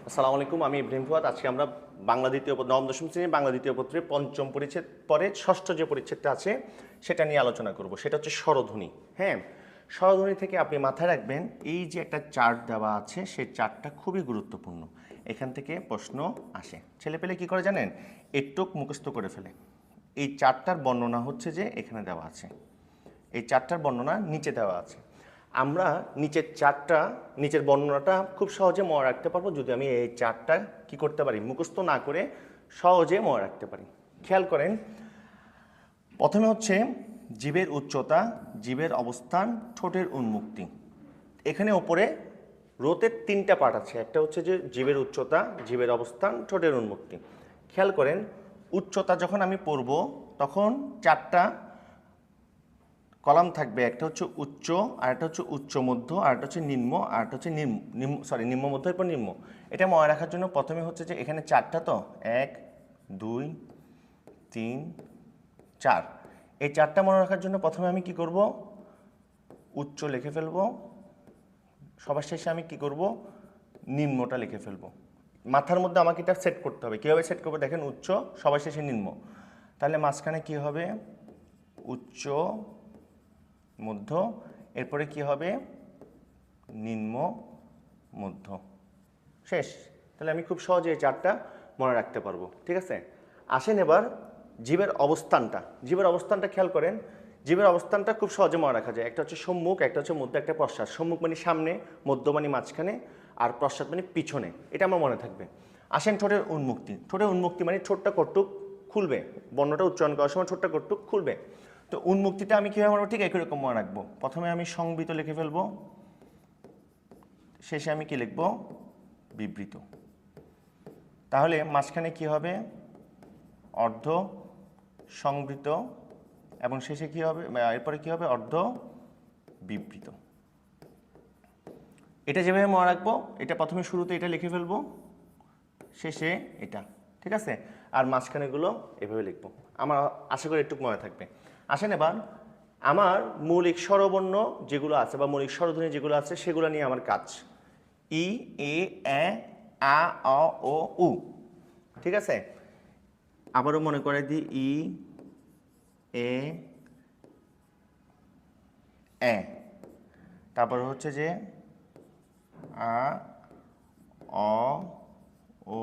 আসসালামু আলাইকুম, আমি ইব্রাহিম ফুয়াদ। আজকে আমরা বাংলা দ্বিতীয় নবম দশম শ্রেণীর বাংলা দ্বিতীয় পত্রের পঞ্চম পরিচ্ছেদ পরে ষষ্ঠ যে পরিচ্ছেদটা আছে সেটা নিয়ে আলোচনা করব। সেটা হচ্ছে স্বরধ্বনি। হ্যাঁ, স্বরধ্বনি থেকে আপনি মাথায় রাখবেন এই যে একটা চার্ট দেওয়া আছে, সেই চার্টটা খুবই গুরুত্বপূর্ণ। এখান থেকে প্রশ্ন আসে। ছেলেপেলে কি করে জানেন? একটুক মুখস্থ করে ফেলে। এই চার্টটার বর্ণনা হচ্ছে যে এখানে দেওয়া আছে, এই চারটার বর্ণনা নিচে দেওয়া আছে। আমরা নিচের বর্ণনাটা খুব সহজে মনে রাখতে পারবো যদি আমি এই চারটা কি করতে পারি, মুখস্থ না করে সহজে মনে রাখতে পারি। খেয়াল করেন, প্রথমে হচ্ছে জীবের উচ্চতা, জীবের অবস্থান, ঠোঁটের উন্মুক্তি। এখানে ওপরে রোতের তিনটা পার্ট আছে। একটা হচ্ছে যে জীবের উচ্চতা, জীবের অবস্থান, ঠোঁটের উন্মুক্তি। খেয়াল করেন, উচ্চতা যখন আমি পড়ব তখন চারটা কলাম থাকবে। একটা হচ্ছে উচ্চ, আর একটা হচ্ছে উচ্চ মধ্য, আর একটা হচ্ছে নিম্ন, আর একটা হচ্ছে নিম্ন মধ্য, এরপর নিম্ন। এটা মনে রাখার জন্য প্রথমে হচ্ছে যে এখানে চারটা, তো 1 2 3 4। এই চারটা মনে রাখার জন্য প্রথমে আমি কি করব, উচ্চ লিখে ফেলবো। সবার শেষে আমি কি করব, নিম্নটা লিখে ফেলবো। মাথার মধ্যে আমাকে এটা সেট করতে হবে। কীভাবে সেট করবো দেখেন, উচ্চ, সবার শেষে নিম্ন। তাহলে মাঝখানে কি হবে, উচ্চ মধ্য, এরপরে কি হবে, নিম্ন মধ্য, শেষ। তাহলে আমি খুব সহজে এই চারটা মনে রাখতে পারবো। ঠিক আছে, আসেন এবার জীবের অবস্থানটা। জীবের অবস্থানটা খেয়াল করেন, জীবের অবস্থানটা খুব সহজে মনে রাখা যায়। একটা হচ্ছে সম্মুখ, একটা হচ্ছে মধ্য, একটা পশ্চাৎ। সম্মুখ মানে সামনে, মধ্য মানে মাঝখানে, আর পশ্চাৎ মানে পিছনে। এটা আমার মনে থাকবে। আসেন ঠোঁটের উন্মুক্তি। ঠোঁটের উন্মুক্তি মানে ঠোঁটটা কটুক খুলবে, বর্ণটা উচ্চারণ করার সময় ঠোঁটটা কটুক খুলবে। তো উন্মুক্তিটা আমি কীভাবে মনে, ঠিক একই রকম মনে রাখবো। প্রথমে আমি সংবৃত লিখে ফেলবো, শেষে আমি কি লিখব, বিবৃত। তাহলে মাঝখানে কি হবে, অর্ধ সংবৃত, এবং শেষে কি হবে, এরপরে কি হবে, অর্ধ বিবৃত। এটা যেভাবে মনে রাখবো, এটা প্রথমে শুরুতে এটা লিখে ফেলবো, শেষে এটা। ঠিক আছে, আর মাঝখানেগুলো এভাবে লিখবো। আমার আশা করি একটু মনে থাকবে। আসেন এবার আমার মৌলিক স্বরবর্ণ যেগুলো আছে বা মৌলিক স্বরধ্বনি যেগুলো আছে সেগুলো নিয়ে আমার কাজ। ই, এ, আ, অ, ও, উ। ঠিক আছে, আবারও মনে করে দিই, ই, এ, তারপর হচ্ছে যে আ, অ, ও,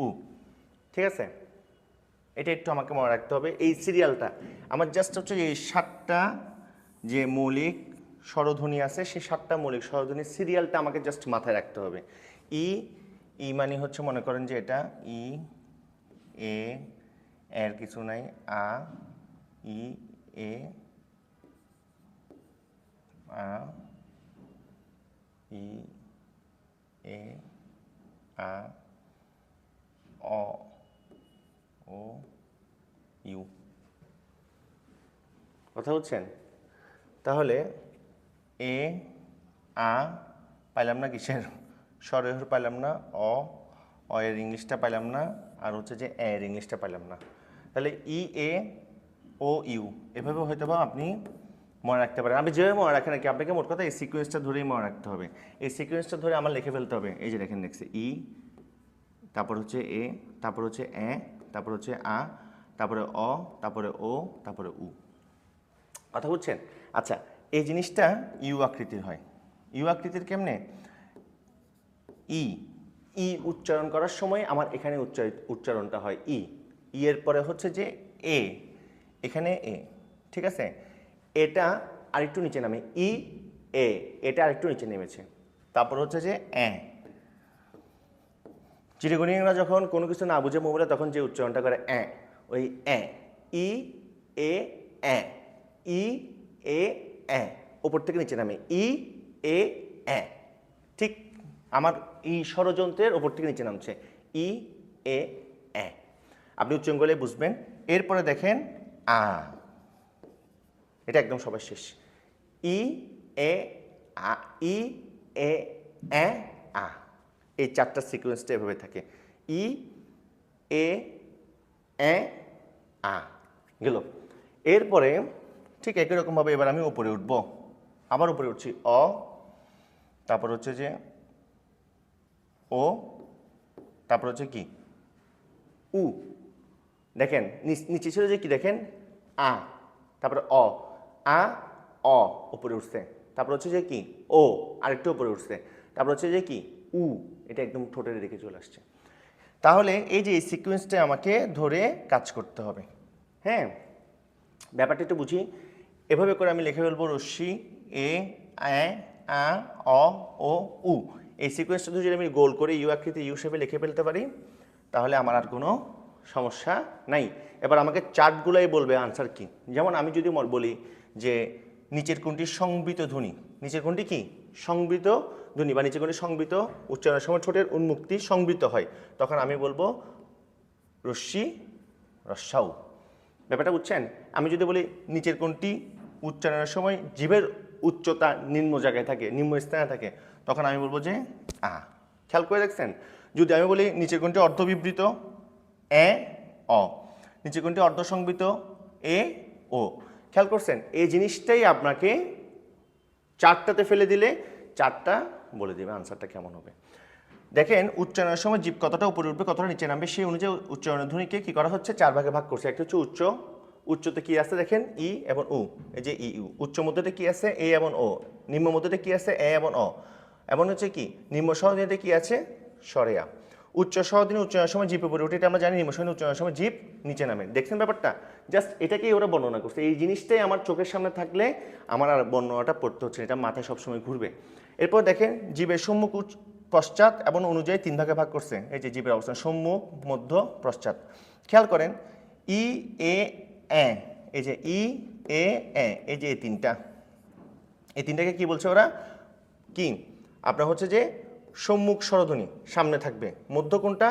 উ। ঠিক আছে, এটা একটু আমাকে মনে রাখতে হবে। এই সিরিয়ালটা আমার জাস্ট হচ্ছে এই 7টা যে মৌলিক স্বরধ্বনি আছে, সেই 7টা মৌলিক স্বরধ্বনির সিরিয়ালটা আমাকে জাস্ট মাথায় রাখতে হবে। ই, ই মানে হচ্ছে মনে করেন যে এটা ই, এ, এর কিছু নাই, আ, ই, এ, আ, ই, এ, আ, অ, ও, ইউ। কথা বলছেন? তাহলে এ, আ পাইলাম না, কিসের স্বরের পাইলাম না, অ, অ এর ইংলিশটা পাইলাম না, আর হচ্ছে যে এর ইংলিশটা পাইলাম না। তাহলে ই, এ, ও, ইউ, এভাবে হয়তো বা আপনি মনে রাখতে পারেন। আমি যেভাবে মনে রাখেন আর কি, আপনাকে মোট কথা এই সিকোয়েন্সটা ধরেই মনে রাখতে হবে। এই সিকোয়েন্সটা ধরে আমার লিখে ফেলতে হবে। এই যে দেখেন, দেখছে ই, তারপর হচ্ছে এ, তারপর হচ্ছে এ, তারপর হচ্ছে আ, তারপরে অ, তারপরে ও, তারপরে উ। কথা বুঝছেন? আচ্ছা, এই জিনিসটা ইউ আকৃতির হয়। ইউ আকৃতির কেমনে? ই, ই উচ্চারণ করার সময় আমার এখানে উচ্চারণটা হয় ই। ই এর পরে হচ্ছে যে এ, এখানে এ। ঠিক আছে, এটা আরেকটু নিচে নামে, ই, এ, এটা আরেকটু নিচে নেমেছে। তারপর হচ্ছে যে এ। চিরগুণিরা যখন কোনো কিছু না বুঝে মোবাইলে তখন যে উচ্চারণটা করে ওই ই, এ, ই, এ, ওপর থেকে নিচে নামে ই, এ, ঠিক আমার ই ষড়যন্ত্রের ওপর থেকে নিচে নামছে ই, এ, আপনি উচ্চারণ করলে বুঝবেন। এরপরে দেখেন আ, এটা একদম সবার শেষ। ই, এ, আ, ই, এ, আ। এই 4টা সিকোয়েন্সটা এভাবে থাকে। ই, এ, আ গেল। এরপরে ঠিক একই রকমভাবে এবার আমি উপরে উঠবো। আবার উপরে উঠছি, অ, তারপর হচ্ছে যে ও, তারপর হচ্ছে কি উ। দেখেন নিচে ছিল যে কি দেখেন আ, তারপরে অ, আ অ উপরে উঠছে, তারপর হচ্ছে যে কি ও আরেকটু উপরে উঠছে, তারপর হচ্ছে যে কি উ, এটা একদম ঠোঁটের দিকে চলে আসছে। তাহলে এই যে এই সিকোয়েন্সটা আমাকে ধরে কাজ করতে হবে। হ্যাঁ, ব্যাপারটা একটু বুঝি। এভাবে করে আমি লিখে ফেলবো রশ্মি এ আ অ ও উ। এই সিকোয়েন্সটা যদি আমি গোল করে ইউ আকৃতি ইউ শেপে লিখে ফেলতে পারি তাহলে আমার আর কোনো সমস্যা নাই। এবার আমাকে চার্টগুলোই বলবে আনসার কি। যেমন আমি যদি বলি যে নিচের কোনটি সংবৃত ধ্বনি, নিচের কোনটি কি সংবৃত ধ্বনি বা নিচের কোনটি সংবৃত উচ্চারণের সময় ঠোঁটের উন্মুক্তি সংবৃত হয়, তখন আমি বলবো রশ্মি রস্যাউ। ব্যাপারটা বুঝছেন? আমি যদি বলি নিচের কোনটি উচ্চারণের সময় জিভের উচ্চতা নিম্ন জায়গায় থাকে, নিম্ন স্থানে থাকে, তখন আমি বলবো যে আ। খেয়াল করে দেখছেন? যদি আমি বলি নিচের কোনটি অর্ধবিবৃত এ অ, নিচের কোনটি অর্ধসংবৃত এ ও, খেয়াল করছেন? এই জিনিসটাই আপনাকে চারটাতে ফেলে দিলে চারটা বলে দেবে আনসারটা কেমন হবে। দেখেন উচ্চারণের সময় জীব কতটা উপরে উঠবে কতটা নিচে নামবে সেই অনুযায়ী উচ্চারণের ধ্বনিকে কি করা হচ্ছে চার ভাগে ভাগ করছে। একটা হচ্ছে উচ্চ, উচ্চতে কি আছে দেখেন ই এবং উ, এই যে ই ইউ। উচ্চ মধ্যতে কি আছে এ এবং ও, নিম্ন মধ্যতে কি আছে এ এবং অ, এবং হচ্ছে কি নিম্ন সহদিনীতে কি আছে সরেয়া। উচ্চ সহদিনী উচ্চারণের সময় জীব উপরে উঠে, এটা আমরা জানি। নিম্ন সহদিনী উচ্চারণের সময় জীব নিচে নামে। দেখছেন ব্যাপারটা? জাস্ট এটাকেই ওরা বর্ণনা করছে। এই জিনিসটাই আমার চোখের সামনে থাকলে আমার আর বর্ণনাটা পড়তে হচ্ছে, এটা মাথায় সবসময় ঘুরবে। এরপর দেখেন জীবের সম্মুখ পশ্চাৎ এবং অনুযায়ী তিন ভাগে ভাগ করছে। এই যে জীবের অবস্থান সম্মুখ মধ্য পশ্চাৎ। খেয়াল করেন ই এ এ, এই যে ই এ এ, এই যে এই তিনটাকে কি বলছে ওরা কি আপনার হচ্ছে যে সম্মুখ স্বরধ্বনি সামনে থাকবে। মধ্য কোনটা?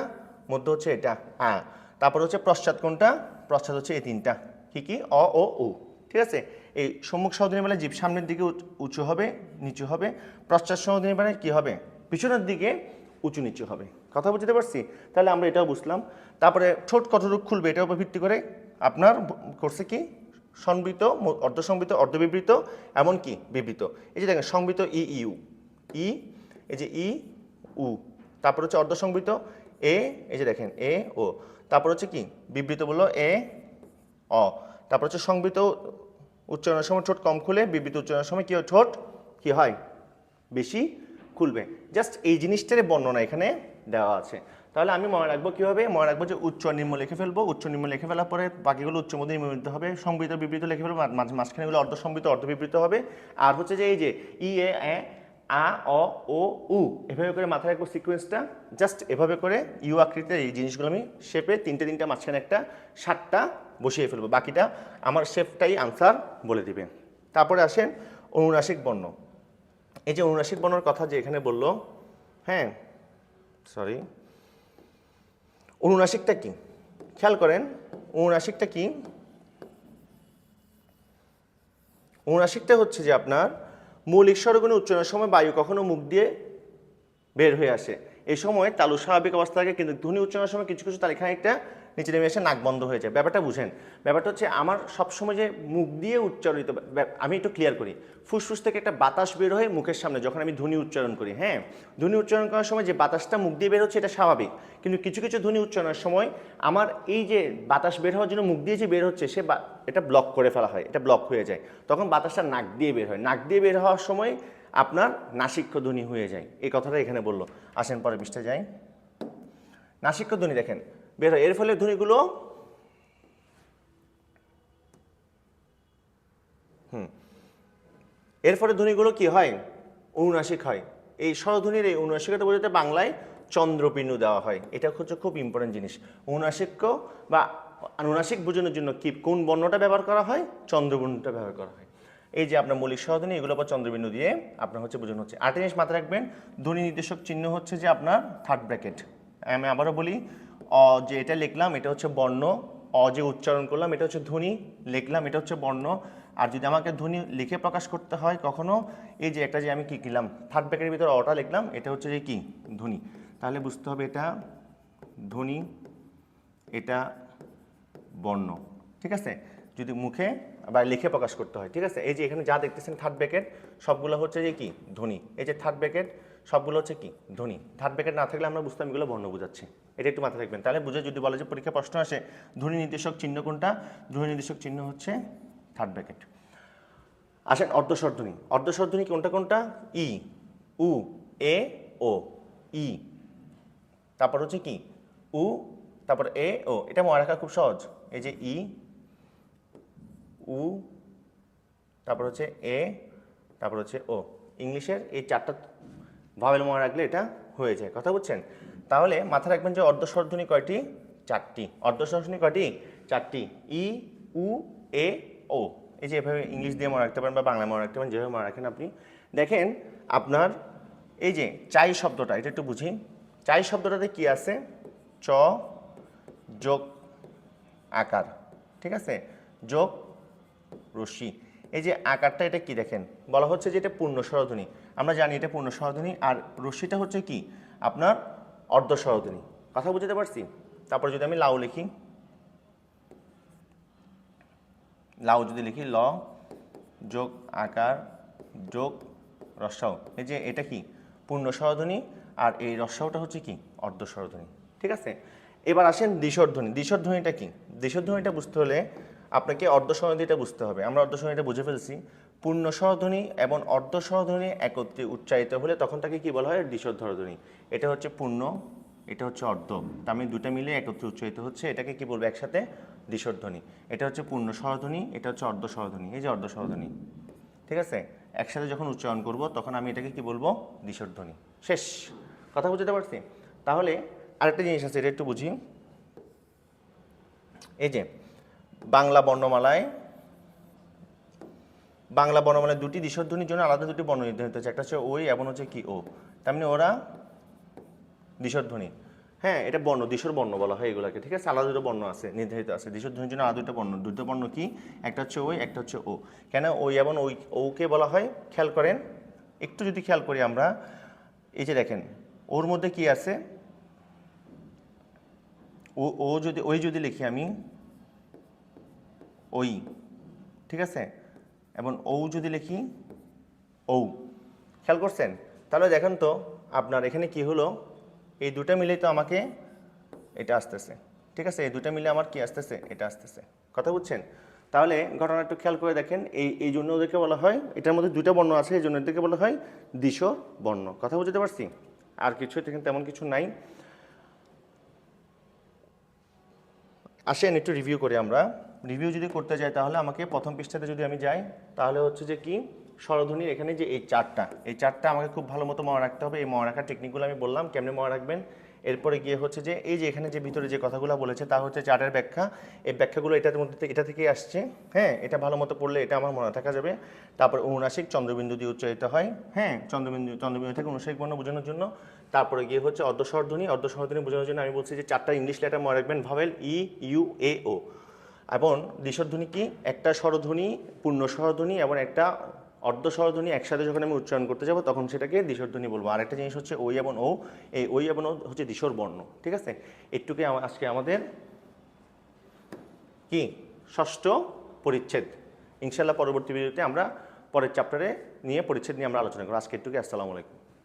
মধ্য হচ্ছে এটা আ। তারপর হচ্ছে পশ্চাৎ কোনটা? পশ্চাৎ হচ্ছে এই তিনটা কি কি অ ও উ। ঠিক আছে? এই সম্মুখ স্বরধ্বনি মানে জীব সামনের দিকে উঁচু হবে নিচু হবে, পশ্চাৎ স্বরধ্বনি মানে কি হবে পিছনের দিকে উঁচু নিচু হবে। কথা বুঝতে পারছি? তাহলে আমরা এটাও বুঝলাম। তারপরে ঠোঁট কতটুকু খুলবে এটার উপর ভিত্তি করে আপনার করছে কি সংবৃত, অর্ধসংবৃত, অর্ধবিবৃত, এমনকি বিবৃত। এই যে দেখেন সংবৃত ই ইউ ই, এই যে ই উ, তারপর হচ্ছে অর্ধসংবৃত এ, এই যে দেখেন এ ও, তারপর হচ্ছে কি বিবৃত বললো এ অ, তারপর হচ্ছে সংবৃত উচ্চারণের সময় ঠোঁট কম খুলে, বিবৃত উচ্চারণের সময় কি হয় ঠোঁট কি হয় বেশি খুলবে। জাস্ট এই জিনিসটার বর্ণনা এখানে দেওয়া আছে। তাহলে আমি মনে রাখবো কীভাবে? মনে রাখবো যে উচ্চ নিম্ন লিখে ফেলবো, উচ্চ নিম্ন লিখে ফেলার পরে বাকিগুলো উচ্চ মধ্যে নিম্নলিখিত হবে, সংবৃত বিবৃত লিখে ফেলবো, মাঝখানেগুলো অর্ধসংবৃত অর্ধবিবৃত হবে। আর হচ্ছে যে এই যে ই এ আ অ ও উ, এভাবে করে মাথায় রাখবো সিকোয়েন্সটা। জাস্ট এভাবে করে ইউ আকৃতিতে এই জিনিসগুলো আমি শেপে তিনটা মাঝখানে একটা সাতটা বসিয়ে ফেলবো, বাকিটা আমার শেপটাই আনসার বলে দিবে। তারপরে আসেন অনুনাসিক বর্ণ। এই যে অনুনাসিক বর্ণের কথা যে এখানে বললো, হ্যাঁ সরি, অনুনাসিকটা কি খেয়াল করেন। অনুনাসিকটা কি? অনুনাসিকটা হচ্ছে যে আপনার মৌলিক স্বরগুলো উচ্চারণের সময় বায়ু কখনো মুখ দিয়ে বের হয়ে আসে, এই সময় তালু স্বাভাবিক অবস্থা থাকে, কিন্তু ধ্বনি উচ্চারণের সময় কিছু কিছু তালে খানিকটা নিচে নেমে এসে নাক বন্ধ হয়ে যায়। ব্যাপারটা বুঝেন? ব্যাপারটা হচ্ছে আমার সবসময় যে মুখ দিয়ে উচ্চারিত, আমি একটু ক্লিয়ার করি। ফুসফুস থেকে একটা বাতাস বের হয় মুখের সামনে যখন আমি ধ্বনি উচ্চারণ করি। হ্যাঁ, ধ্বনি উচ্চারণ করার সময় যে বাতাসটা মুখ দিয়ে বের হচ্ছে এটা স্বাভাবিক, কিন্তু কিছু কিছু ধ্বনি উচ্চারণের সময় আমার এই যে বাতাস বের হওয়ার জন্য মুখ দিয়ে যে বের হচ্ছে সে এটা ব্লক করে ফেলা হয়, এটা ব্লক হয়ে যায়, তখন বাতাসটা নাক দিয়ে বের হয়। নাক দিয়ে বের হওয়ার সময় আপনার নাসিক্য ধ্বনি হয়ে যায়। এই কথাটা এখানে বললো। আসেন পরে পৃষ্ঠায় যাই। নাসিক্য ধ্বনি দেখেন বের হয়, এর ফলে ধ্বনিগুলো এর ফলে ধ্বনিগুলো কি হয় অনুনাসিক হয়। এই স্বরধ্বনির এই অনুনাসিকতা বোঝাতে বাংলায় চন্দ্রপিণ্ড দেওয়া হয়। এটা হচ্ছে খুব ইম্পর্টেন্ট জিনিস। অনুনাসিক্য বা অনুনাসিক বোঝানোর জন্য কি কোন বর্ণটা ব্যবহার করা হয়? চন্দ্রবর্ণটা ব্যবহার করা হয়। এই যে আপনার মৌলিক স্বরধ্বনি এগুলো আবার চন্দ্রবিন্দু দিয়ে আপনার হচ্ছে বোঝানো হচ্ছে। আরেকটা জিনিস মাথায় রাখবেন, ধ্বনি নির্দেশক চিহ্ন হচ্ছে যে আপনার থার্ড ব্র্যাকেট। আমি আবারও বলি, অ যে এটা লিখলাম এটা হচ্ছে বর্ণ, অ যে উচ্চারণ করলাম এটা হচ্ছে ধ্বনি, লিখলাম এটা হচ্ছে বর্ণ। আর যদি আমাকে ধ্বনি লিখে প্রকাশ করতে হয় কখনো, এই যে একটা যে আমি কি কিনলাম থার্ড ব্র্যাকেটের ভিতরে অটা লিখলাম, এটা হচ্ছে যে কি ধ্বনি। তাহলে বুঝতে হবে এটা ধ্বনি, এটা বর্ণ। ঠিক আছে? যদি মুখে বা লিখে প্রকাশ করতে হয়। ঠিক আছে? এই যে এখানে যা দেখতেছেন থার্ড ব্র্যাকেট সবগুলো হচ্ছে যে কি ধ্বনি। এই যে থার্ড ব্র্যাকেট সবগুলো হচ্ছে কি ধ্বনি। থার্ড ব্র্যাকেট না থাকলে আমরা বুঝতাম এগুলো বর্ণ বোঝাচ্ছে, এটা একটু মাথায় রাখবেন। তাহলে বুঝে যদি বলে যে পরীক্ষা প্রশ্ন আসে ধ্বনি নির্দেশক চিহ্ন কোনটা, ধ্বনি নির্দেশক চিহ্ন হচ্ছে থার্ড ব্র্যাকেট। আসেন অর্ধস্বরধ্বনি। অর্ধস্বরধ্বনি কোনটা কোনটা? ই, উ, এ, ও। ই, তারপর হচ্ছে কি উ, তারপর এ, ও। এটা মনে রাখা খুব সহজ। এই যে ই, উ, তারপর হচ্ছে এ, তারপর হচ্ছে ও। ইংলিশের এই চারটা ভাওয়েল মনে রাখলে এটা হয়ে যায়। কথা বুঝছেন? তাহলে মাথায় রাখবেন যে অর্ধস্বরধ্বনি কয়টি? চারটি। অর্ধস্বরধ্বনি কয়টি? চারটি। ই, উ, এ, ও। এই যে এভাবে ইংলিশ দিয়ে মনে রাখতে পারেন বা বাংলা মনে রাখতে পারেন, যেভাবে মনে রাখেন আপনি। দেখেন আপনার এই যে চাই শব্দটা, এটা একটু বুঝি। চাই শব্দটাতে কি আছে? চ যোগ আকার, ঠিক আছে, যোগ রশ্মি। এই যে আকারটা এটা কি দেখেন, বলা হচ্ছে যে এটা পূর্ণ স্বরধ্বনি। আমরা জানি এটা পূর্ণ স্বরধ্বনি, আর রশ্মিটা হচ্ছে কি আপনার অর্ধ স্বরধ্বনি। কথা বুঝতে পারছি? তারপর যদি আমি লাউ লিখি, লাউ যদি লিখি ল যোগ আকার যোগ রস্বাও, এই যে এটা কি পূর্ণ স্বরধ্বনি, আর এই রস্বাওটা হচ্ছে কি অর্ধ স্বরধ্বনি। ঠিক আছে, এবার আসেন দ্বিস্বরধ্বনি। দ্বিস্বরধ্বনিটা কি? দ্বিস্বরধ্বনিটা বুঝতে হলে আপনাকে অর্ধ স্বরধ্বনিটা বুঝতে হবে। আমরা অর্ধ স্বরধ্বনিটা বুঝে ফেলছি। পূর্ণ স্বরধ্বনি এবং অর্ধ স্বরধ্বনি একত্রে উচ্চারিত হলে তখন তাকে কি বলা হয়? দ্বিস্বরধ্বনি। এটা হচ্ছে পূর্ণ, এটা হচ্ছে অর্ধ, তার মানে দুটা মিলে একত্রে উচ্চারিত হচ্ছে, এটাকে কি বলবো একসাথে? দ্বিস্বরধ্বনি। এটা হচ্ছে পূর্ণ স্বরধ্বনি, এটা হচ্ছে অর্ধ স্বরধ্বনি। এই যে অর্ধ স্বরধ্বনি, ঠিক আছে, একসাথে যখন উচ্চারণ করব তখন আমি এটাকে কি বলবো? দ্বিস্বরধ্বনি। শেষ। কথা বুঝতে পারছি? তাহলে আরেকটা জিনিস আছে, এটা একটু বুঝি। এই যে বাংলা বর্ণমালায় দুটি দ্বিস্বরধ্বনির জন্য আলাদা দুটি বর্ণ নির্ধারিত হচ্ছে, একটা হচ্ছে ওই এবং হচ্ছে কি ও। তার মানে ওরা দ্বিস্বরধ্বনি। হ্যাঁ, এটা বর্ণ, দ্বিস্বর বর্ণ বলা হয় এগুলাকে। ঠিক আছে, আলাদা দুটো বর্ণ আছে, নির্ধারিত আছে দ্বিস্বরধ্বনির জন্য আলাদা দুটো বর্ণ। দুটো বর্ণ কি? একটা হচ্ছে ওই, একটা হচ্ছে ও। কেন ওই এবং ওই ওকে বলা হয়? খেয়াল করেন, একটু যদি খেয়াল করি আমরা, এই যে দেখেন ওর মধ্যে কি আছে? ও যদি ওই যদি লিখি আমি ওই, ঠিক আছে, এবং ও যদি লিখি ও, খেয়াল করছেন? তাহলে দেখেন তো আপনার এখানে কি হলো, এই দুটা মিলেই তো আমাকে এটা আসতেছে। ঠিক আছে, এই দুটা মিলে আমার কি আসতেছে? এটা আসতেছে। কথা বুঝছেন? তাহলে ঘটনা একটু খেয়াল করে দেখেন, এই জন্য ওদেরকে বলা হয়, এটার মধ্যে দুটা বর্ণ আছে, এই জন্য এদেরকে বলা হয় দ্বিস্বর বর্ণ। কথা বুঝতে পারছি? আর কিছু এখানে তেমন কিছু নাই। আসেন একটু রিভিউ করি আমরা। রিভিউ যদি করতে যাই তাহলে আমাকে প্রথম পৃষ্ঠাতে যদি আমি যাই, তাহলে হচ্ছে যে কি স্বরধ্বনির এখানে যে এই চারটা আমাকে খুব ভালো মতো মনে রাখতে হবে। এই মনে রাখার টেকনিকগুলো আমি বললাম কেমনে মনে রাখবেন। এরপরে গিয়ে হচ্ছে যে এই যে এখানে যে ভিতরে যে কথাগুলো বলেছে তা হচ্ছে চার্টের ব্যাখ্যা। এই ব্যাখ্যাগুলো এটার মধ্যে এটা থেকেই আসছে। হ্যাঁ, এটা ভালো মতো পড়লে এটা আমার মনে থাকা যাবে। তারপর অনুনাসিক চন্দ্রবিন্দু দিয়ে উচ্চারিত হয়। হ্যাঁ, চন্দ্রবিন্দু থেকে অনুনাসিক বর্ণ বোঝানোর জন্য। তারপরে গিয়ে হচ্ছে অর্ধস্বরধ্বনি বোঝানোর জন্য আমি বলছি যে চারটা ইংলিশ লেটার মনে রাখবেন, ভাওয়েল ই, ইউ, এ, ও। এবং দ্বিস্বরধ্বনি কি? একটা স্বরধ্বনি পূর্ণ স্বরধ্বনি এবং একটা অর্ধ স্বরধ্বনি একসাথে যখন আমি উচ্চারণ করতে যাব তখন সেটাকে দ্বিস্বরধ্বনি বলবো। আর একটা জিনিস হচ্ছে ওই এবং ও, এই ওই এবং ও হচ্ছে দ্বিস্বর বর্ণ। ঠিক আছে, একটুকে আজকে আমাদের কি ষষ্ঠ পরিচ্ছেদ। ইনশাল্লাহ পরবর্তী ভিডিওতে আমরা পরের চ্যাপ্টারে নিয়ে পরিচ্ছেদ নিয়ে আমরা আলোচনা করব। আজকে একটুকে আসসালামু আলাইকুম।